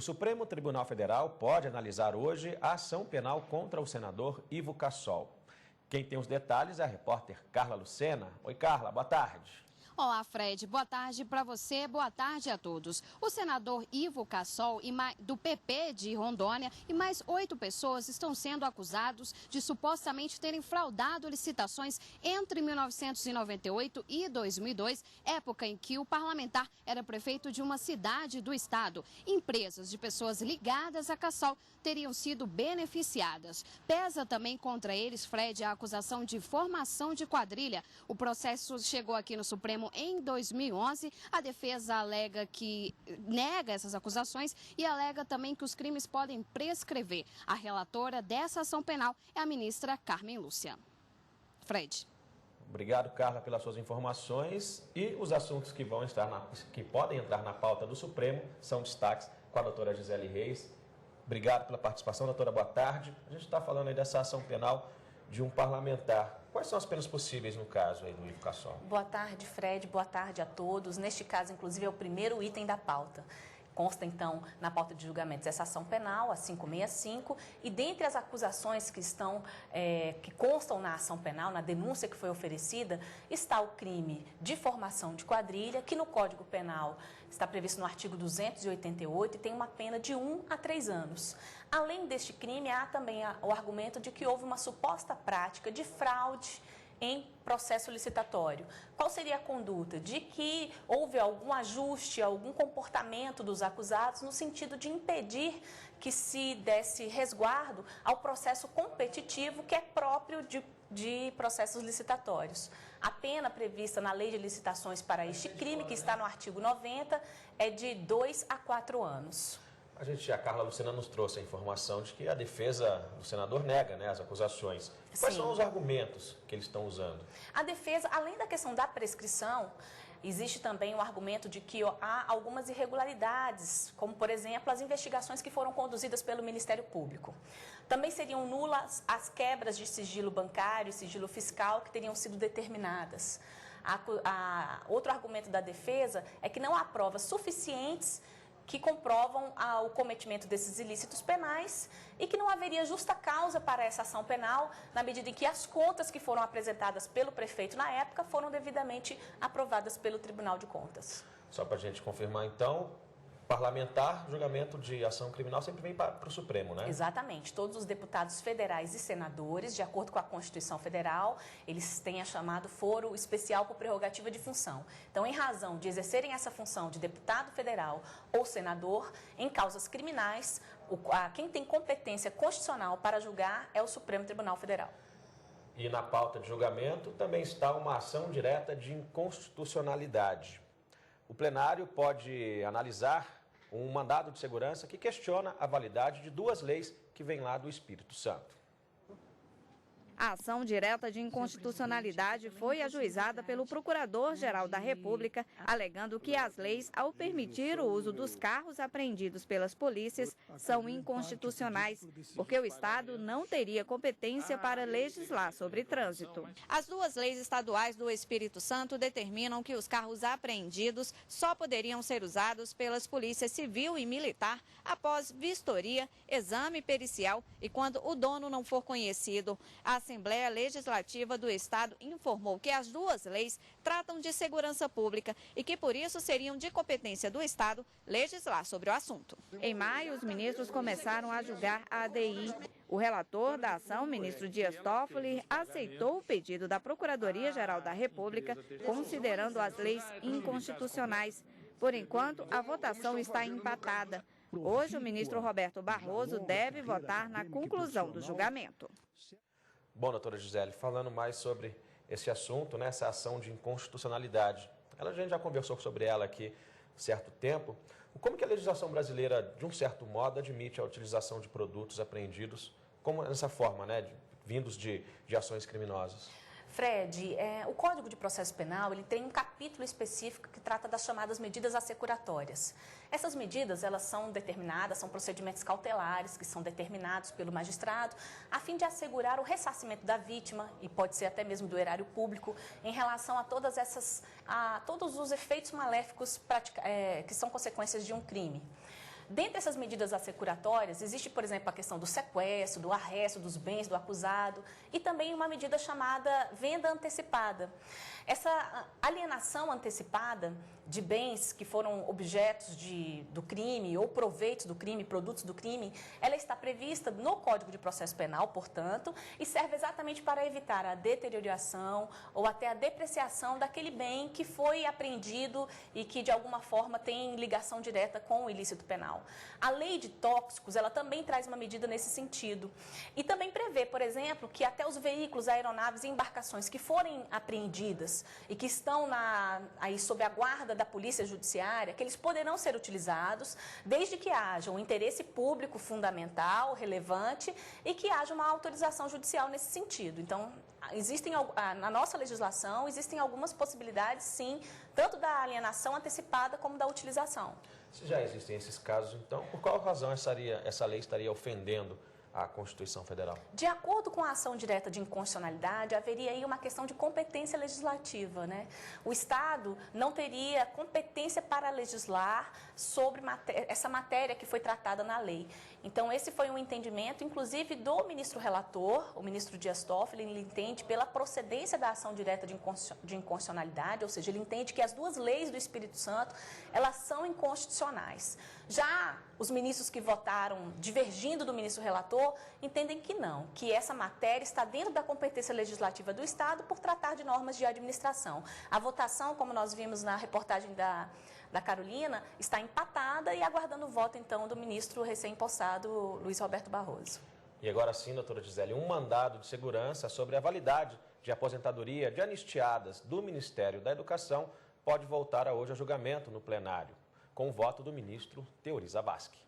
Supremo Tribunal Federal pode analisar hoje a ação penal contra o senador Ivo Cassol. Quem tem os detalhes é a repórter Carla Lucena. Oi, Carla, boa tarde. Olá, Fred. Boa tarde para você, boa tarde a todos. O senador Ivo Cassol, do PP de Rondônia, e mais 8 pessoas estão sendo acusados de supostamente terem fraudado licitações entre 1998 e 2002, época em que o parlamentar era prefeito de uma cidade do estado. Empresas de pessoas ligadas a Cassol teriam sido beneficiadas. Pesa também contra eles, Fred, a acusação de formação de quadrilha. O processo chegou aqui no Supremo em 2011, a defesa alega que nega essas acusações e alega também que os crimes podem prescrever. A relatora dessa ação penal é a ministra Carmen Lúcia. Fred. Obrigado, Carla, pelas suas informações. E os assuntos que podem entrar na pauta do Supremo são destaques com a doutora Gisele Reis. Obrigado pela participação, doutora. Boa tarde. A gente está falando aí dessa ação penal de um parlamentar. Quais são as penas possíveis no caso aí do Ivo Cassol? Boa tarde, Fred. Boa tarde a todos. Neste caso, inclusive, é o primeiro item da pauta. Consta, então, na pauta de julgamentos essa ação penal, a 565, e dentre as acusações que constam na ação penal, na denúncia que foi oferecida, está o crime de formação de quadrilha, que no Código Penal está previsto no artigo 288 e tem uma pena de 1 a 3 anos. Além deste crime, há também o argumento de que houve uma suposta prática de fraude em processo licitatório. Qual seria a conduta? De que houve algum ajuste, algum comportamento dos acusados no sentido de impedir que se desse resguardo ao processo competitivo que é próprio de processos licitatórios. A pena prevista na Lei de Licitações para este crime, que está no artigo 90, é de 2 a 4 anos. A Carla Lucena nos trouxe a informação de que a defesa do senador nega, né, as acusações. Quais são os argumentos que eles estão usando? A defesa, além da questão da prescrição, existe também o argumento de que há algumas irregularidades, como, por exemplo, as investigações que foram conduzidas pelo Ministério Público. Também seriam nulas as quebras de sigilo bancário e sigilo fiscal que teriam sido determinadas. Outro argumento da defesa é que não há provas suficientes que comprovam o cometimento desses ilícitos penais e que não haveria justa causa para essa ação penal, na medida em que as contas que foram apresentadas pelo prefeito na época foram devidamente aprovadas pelo Tribunal de Contas. Só para a gente confirmar, então, parlamentar, julgamento de ação criminal sempre vem para o Supremo, né? Exatamente. Todos os deputados federais e senadores, de acordo com a Constituição Federal, eles têm a chamado foro especial por prerrogativa de função. Então, em razão de exercerem essa função de deputado federal ou senador, em causas criminais, quem tem competência constitucional para julgar é o Supremo Tribunal Federal. E na pauta de julgamento também está uma ação direta de inconstitucionalidade. O plenário pode analisar um mandado de segurança que questiona a validade de 2 leis que vêm lá do Espírito Santo. A ação direta de inconstitucionalidade foi ajuizada pelo Procurador-Geral da República, alegando que as leis, ao permitir o uso dos carros apreendidos pelas polícias, são inconstitucionais, porque o Estado não teria competência para legislar sobre trânsito. As 2 leis estaduais do Espírito Santo determinam que os carros apreendidos só poderiam ser usados pelas polícias civil e militar após vistoria, exame pericial e quando o dono não for conhecido. A Assembleia Legislativa do Estado informou que as 2 leis tratam de segurança pública e que, por isso, seriam de competência do Estado legislar sobre o assunto. Em maio, os ministros começaram a julgar a ADI. O relator da ação, ministro Dias Toffoli, aceitou o pedido da Procuradoria-Geral da República, considerando as leis inconstitucionais. Por enquanto, a votação está empatada. Hoje, o ministro Roberto Barroso deve votar na conclusão do julgamento. Bom, doutora Gisele, falando mais sobre esse assunto, né, essa ação de inconstitucionalidade. A gente já conversou sobre ela aqui há certo tempo. Como que a legislação brasileira, de um certo modo, admite a utilização de produtos apreendidos como dessa forma, né, vindos de ações criminosas? Fred, o Código de Processo Penal ele tem um capítulo específico que trata das chamadas medidas assecuratórias. Essas medidas elas são determinadas, são procedimentos cautelares que são determinados pelo magistrado a fim de assegurar o ressarcimento da vítima e pode ser até mesmo do erário público em relação a todos os efeitos maléficos que são consequências de um crime. Dentre essas medidas assecuratórias, existe, por exemplo, a questão do sequestro, do arresto dos bens do acusado e também uma medida chamada venda antecipada. Essa alienação antecipada de bens que foram objetos do crime ou proveitos do crime, produtos do crime, ela está prevista no Código de Processo Penal, portanto, e serve exatamente para evitar a deterioração ou até a depreciação daquele bem que foi apreendido e que, de alguma forma, tem ligação direta com o ilícito penal. A lei de tóxicos, ela também traz uma medida nesse sentido. E também prevê, por exemplo, que até os veículos, aeronaves e embarcações que forem apreendidas e que estão aí sob a guarda da Polícia Judiciária, que eles poderão ser utilizados desde que haja um interesse público fundamental, relevante e que haja uma autorização judicial nesse sentido. Então, na nossa legislação, existem algumas possibilidades, sim, tanto da alienação antecipada como da utilização. Se já existem esses casos, então, por qual razão essa lei estaria ofendendo a Constituição Federal? De acordo com a ação direta de inconstitucionalidade, haveria aí uma questão de competência legislativa, né? O Estado não teria competência para legislar sobre essa matéria que foi tratada na lei. Então, esse foi um entendimento, inclusive, do ministro relator, o ministro Dias Toffoli. Ele entende pela procedência da ação direta de inconstitucionalidade, ou seja, ele entende que as duas leis do Espírito Santo, elas são inconstitucionais. Já os ministros que votaram divergindo do ministro relator entendem que não, que essa matéria está dentro da competência legislativa do Estado por tratar de normas de administração. A votação, como nós vimos na reportagem da Carolina, está empatada e aguardando o voto, então, do ministro recém-possado Luiz Roberto Barroso. E agora sim, doutora Gisele, um mandado de segurança sobre a validade de aposentadoria de anistiadas do Ministério da Educação pode voltar hoje a julgamento no plenário, com o voto do ministro Teori Zavascki.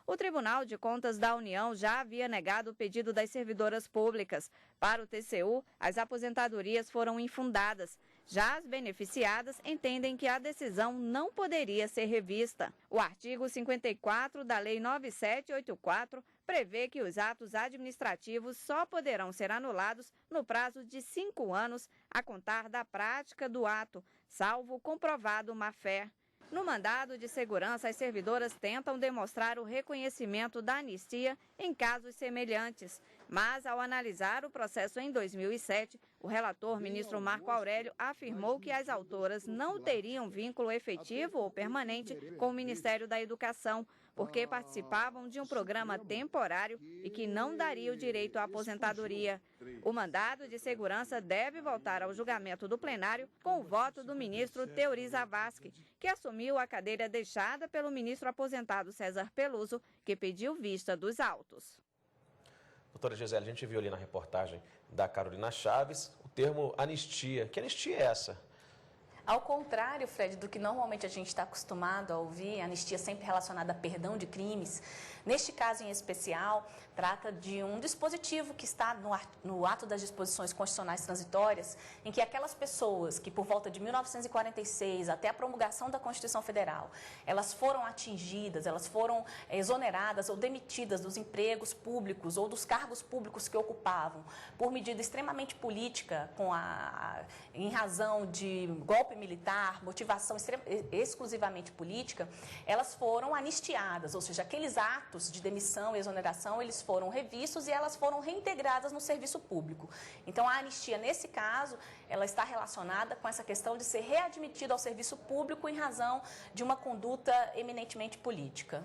O Tribunal de Contas da União já havia negado o pedido das servidoras públicas. Para o TCU, as aposentadorias foram infundadas. Já as beneficiadas entendem que a decisão não poderia ser revista. O artigo 54 da Lei 9784 prevê que os atos administrativos só poderão ser anulados no prazo de 5 anos a contar da prática do ato, salvo comprovado má-fé. No mandado de segurança, as servidoras tentam demonstrar o reconhecimento da anistia em casos semelhantes. Mas, ao analisar o processo em 2007, o relator, ministro Marco Aurélio, afirmou que as autoras não teriam vínculo efetivo ou permanente com o Ministério da Educação, porque participavam de um programa temporário e que não daria o direito à aposentadoria. O mandado de segurança deve voltar ao julgamento do plenário com o voto do ministro Teori Zavascki, que assumiu a cadeira deixada pelo ministro aposentado César Peluso, que pediu vista dos autos. Doutora Gisele, a gente viu ali na reportagem da Carolina Chaves o termo anistia. Que anistia é essa? Ao contrário, Fred, do que normalmente a gente está acostumado a ouvir, anistia sempre relacionada a perdão de crimes, neste caso em especial, trata de um dispositivo que está no ato das disposições constitucionais transitórias, em que aquelas pessoas que por volta de 1946 até a promulgação da Constituição Federal, elas foram atingidas, elas foram exoneradas ou demitidas dos empregos públicos ou dos cargos públicos que ocupavam por medida extremamente política, em razão de golpe militar, motivação exclusivamente política, elas foram anistiadas, ou seja, aqueles atos de demissão e exoneração, eles foram revistos e elas foram reintegradas no serviço público. Então, a anistia, nesse caso, ela está relacionada com essa questão de ser readmitido ao serviço público em razão de uma conduta eminentemente política.